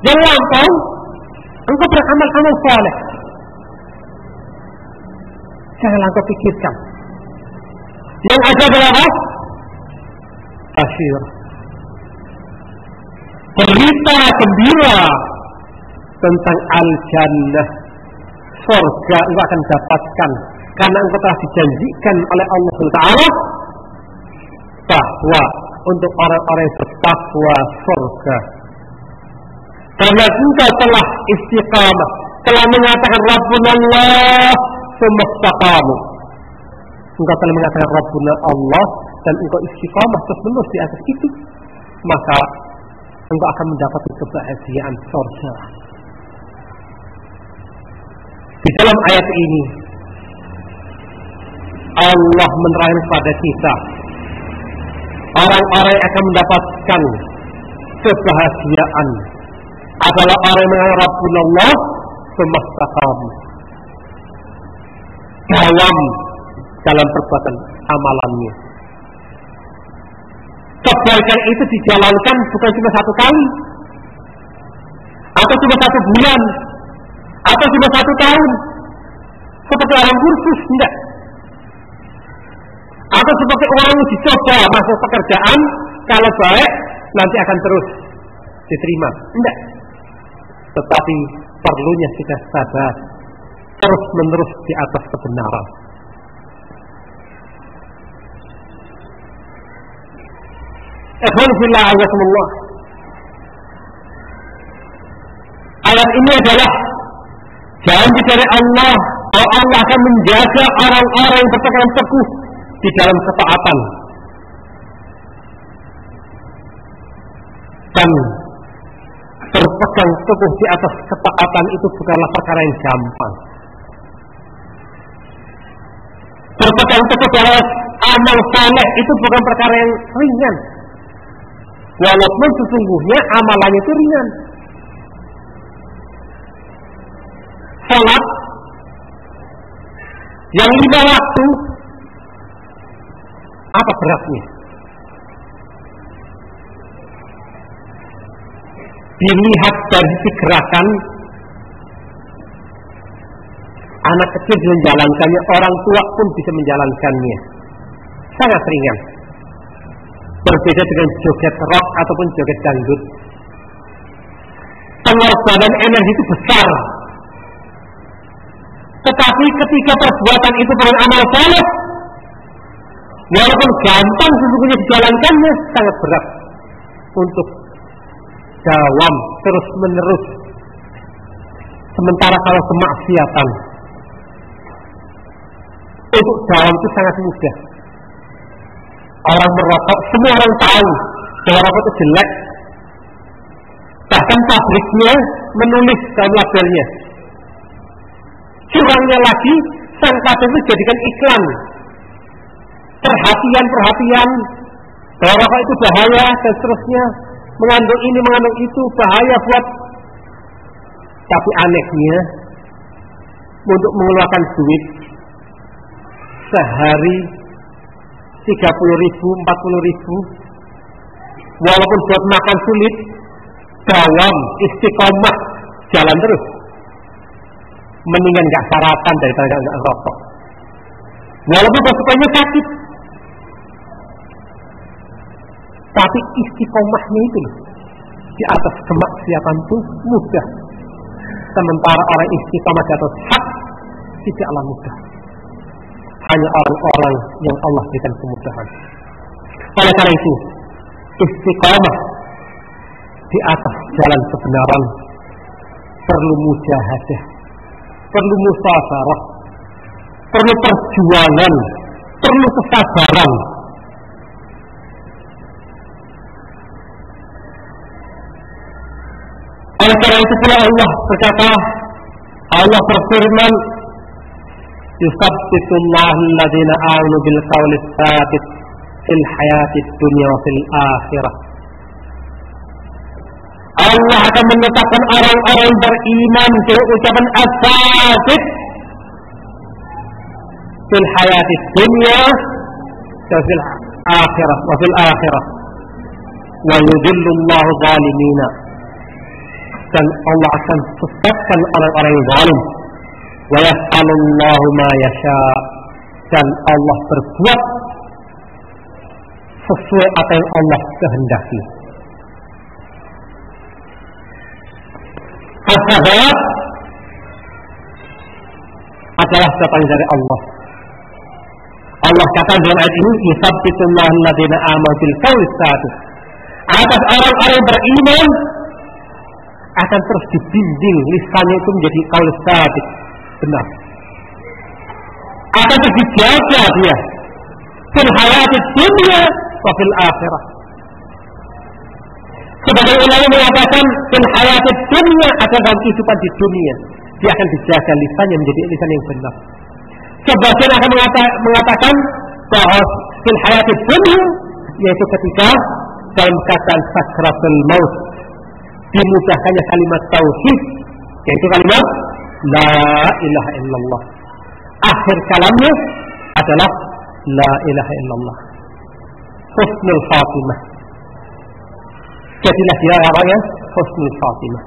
Yang lampau, engkau beramal-amal saleh. Janganlah engkau pikirkan. Yang ada adalah apa? Asyir. Berita gembira tentang al-jannah, surga engkau akan dapatkan karena engkau telah dijanjikan oleh Allah SWT bahwa untuk orang-orang yang bertakwa surga. Karena engkau telah istiqamah, telah mengatakan Rabbuna Allah tsumma istaqamu. Engkau telah mengatakan Rabbuna Allah dan engkau istiqamah terus-menerus di atas itu, maka engkau akan mendapatkan kebahagiaan surga. Di dalam ayat ini Allah menerangkan kepada kita orang-orang yang akan mendapatkan kebahagiaan adalah orang yang mengenal Rabbullah tsumma istaqamu, dalam perbuatan amalannya. Kebaikan itu dijalankan bukan cuma satu kali, atau cuma 1 bulan, atau cuma 1 tahun, seperti orang kursus, enggak. Atau seperti orang yang dicoba masuk pekerjaan, kalau baik nanti akan terus diterima, enggak. Tetapi perlunya kita sabar terus menerus di atas kebenaran. Ikhwan fillah azakumullah. Ayat ini adalah janji dari Allah bahwa Allah akan menjaga orang-orang yang berpegang teguh di dalam ketaatan. Dan berpegang teguh di atas ketaatan itu bukanlah perkara yang gampang. Berpegang teguh dalam amal saleh itu bukan perkara yang ringan. Walaupun sesungguhnya amalannya itu ringan. Salat yang 5 waktu, apa beratnya? Dilihat dari sisi gerakan, anak kecil menjalankannya, orang tua pun bisa menjalankannya. Sangat ringan. Berbeda dengan joget rock ataupun joget dangdut. Pengorbanan energi itu besar. Tetapi ketika perbuatan itu bukan amal saleh, walaupun gampang sesungguhnya dijalankannya, sangat berat untuk dawam terus menerus. Sementara kalau kemaksiatan, untuk dawam itu sangat mudah. Orang merokok, semua orang tahu bahwa rokok itu jelek. Bahkan pabriknya menulis dalam labelnya. Curangnya lagi, sang pabrik itu jadikan iklan. Perhatian bahwa rokok itu bahaya dan seterusnya. Mengandung ini, mengandung itu, bahaya buat. Tapi anehnya, untuk mengeluarkan duit sehari 30.000, 40.000, walaupun buat makan sulit, dawam, istiqomah, jalan terus. Mendingan gak sarapan daripada gak rokok. Walaupun pasukannya sakit, tapi istiqomahnya itu di atas kemaksiatan itu mudah. Sementara orang istiqomah di atas hak tidaklah mudah. Hanya orang-orang yang Allah berikan kemudahan. Oleh karena itu, istiqamah di atas jalan kebenaran perlu mujahadah, perlu musabarah, perlu perjuangan, perlu kesabaran. Oleh karena itu pula Allah berkata, Allah berfirman, yusabbitullahu alladhina amanu bil qawli tsabit fil hayatid dunya wa fil akhirah. Allah akan menetapkan orang-orang beriman dengan ucapan as-sabit fil hayatid dunya wa fil akhirah wa yudhillullahu zalimina, dan Allah akan sesatkan orang-orang yang zalim. Wa yaf'alullahu ma yasha, dan Allah berbuat sesuai apa yang Allah kehendaki. As-sabat adalah datang dari Allah. Allah kata dalam ayat ini, yusabbitullahu alladhina amanu bil qawli tsabit. Atas orang-orang beriman akan terus dibimbing lisannya itu menjadi qaul tsabit, benar. Akan terus dijaga dia fil hayatid dunya wa fil akhirah. Sebagai ulama mengatakan fil hayatid dunya akan dalam kehidupan di dunia dia akan dijaga lisannya menjadi lisan yang benar. Sebagian akan mengatakan bahwa fil hayatid dunya yaitu ketika dalam keadaan sakratul maut dimudahkannya kalimat tauhid, yaitu kalimat la ilaha illallah. Akhir kalamnya adalah la ilaha illallah. Husnul khatimah. Jadilah dia orang yang husnul khatimah.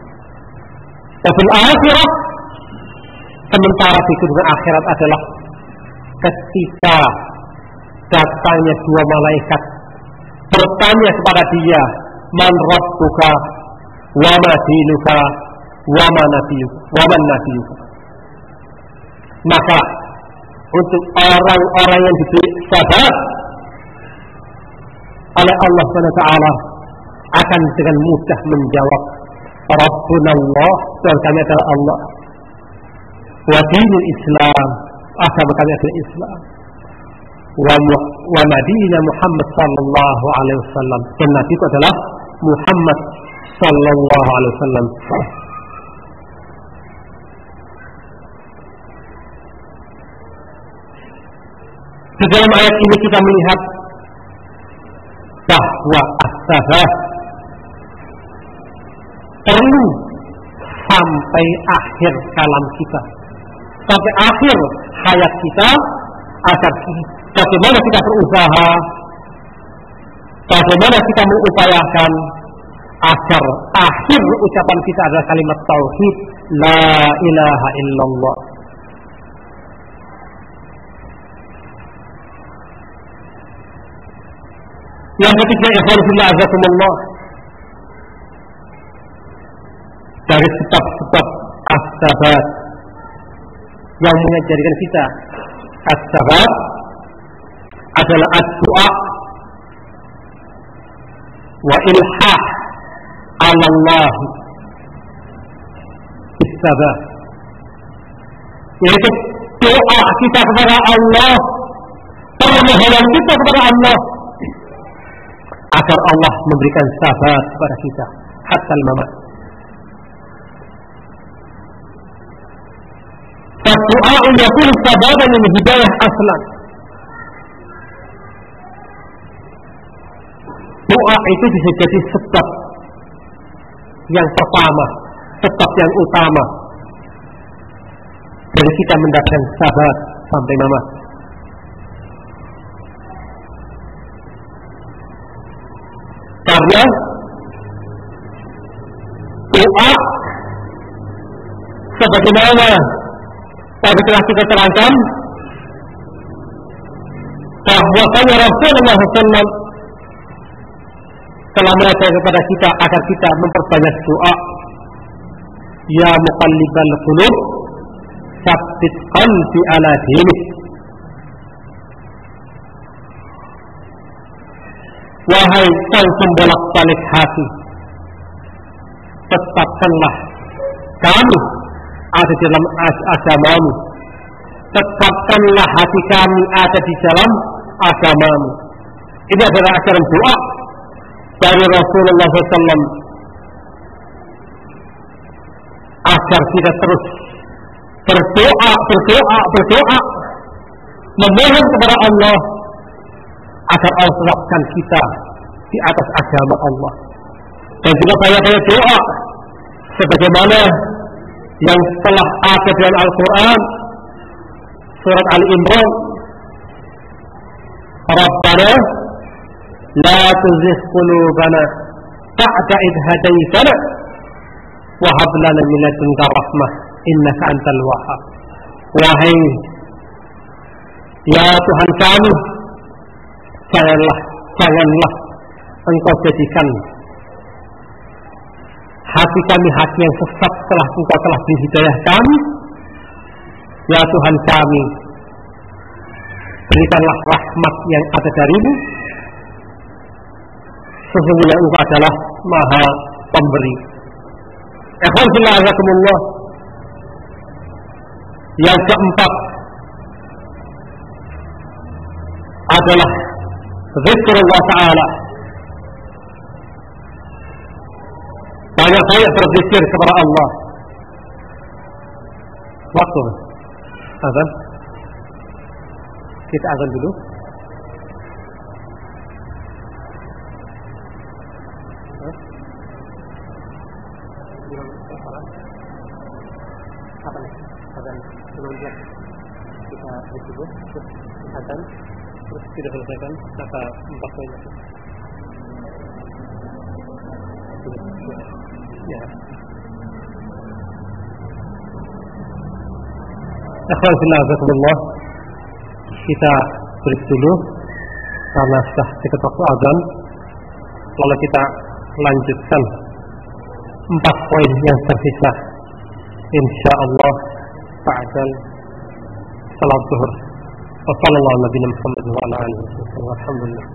Dan akhirah, sementara di kehidupan akhirat adalah ketika datangnya dua malaikat bertanya kepada dia, man rabbuka wa ma dinuka wa man nabiyuka. Maka untuk orang-orang yang diberi sabar oleh Allah SWT akan dengan mudah menjawab, Rabbuna Allah, Tuhan kami adalah Allah, wa dinul Islam, agama kami adalah Islam, wa nabiyina Muhammad sallallahu alaihi wasallam, dan nabi itu adalah Muhammad sallallahu alaihi wasallam. Di dalam ayat ini kita melihat bahwa as-sabat perlu sampai akhir kalam kita, sampai akhir hayat kita, agar bagaimana kita berusaha, bagaimana kita mengupayakan agar akhir ucapan kita adalah kalimat tauhid la ilaha illallah. Yang ketiga, ikhwan fillah azakumullah, dari sebab-sebab as-sabat yang mengajarkan kita as-sabat adalah ad-du'a wa ilhah ala Allah bis-sabat, yaitu doa kita kepada Allah, permohonan kita kepada Allah agar Allah memberikan sabat kepada kita hatta al-mamat. Doa yakun sababan min hidayah aslan. Doa itu bisa jadi sebab yang pertama, sebab yang utama dari kita mendapatkan sabat sampai mamat. Karena doa sebagaimana tadi telah kita terangkan bahwasanya Rasulullah SAW telah mengajak kepada kita agar kita memperbanyak doa. Ya muqallibal qulub, tsabbit qalbi ala dinik. Wahai sang pembolak-balik hati, tetapkanlah kami ada di dalam agamamu, tetapkanlah hati kami ada di dalam agamamu. Ini adalah ajaran doa dari Rasulullah SAW agar kita terus berdoa, memohon kepada Allah agar Allah tetapkan kita di atas agama Allah. Dan juga banyak-banyak doa sebagaimana yang telah ada dalam Al-Quran surat Al-Imran, Rabbana la tuzigh qulubana ba'da idh hadaytana wa hab lana min ladunka rahmah innaka antal wahhab. Wahai ya Tuhan kami, janganlah Engkau jadikan hati kami hati yang sesat setelah Engkau telah beri hidayah kami. Ya Tuhan kami, berikanlah rahmat yang ada darimu. Sesungguhnya Engkau adalah Maha Pemberi. Alhamdulillah. Yang keempat adalah zikrullah Ta'ala. Banyak-banyak berzikir kepada Allah. Waktu azan, kita azan dulu. Apa nih? Azan 19. Kita dulu terus azan, terus kita selesaikan kata 4 poin. Ya. Alhamdulillah, kita break dulu karena sudah dekat waktu azan. Lalu kita lanjutkan 4 poin yang tersisa, insyaallah ba'dal salat zuhur. Wassallallahu ala nabiyina Muhammad wa ala alihi wasallam. Alhamdulillah.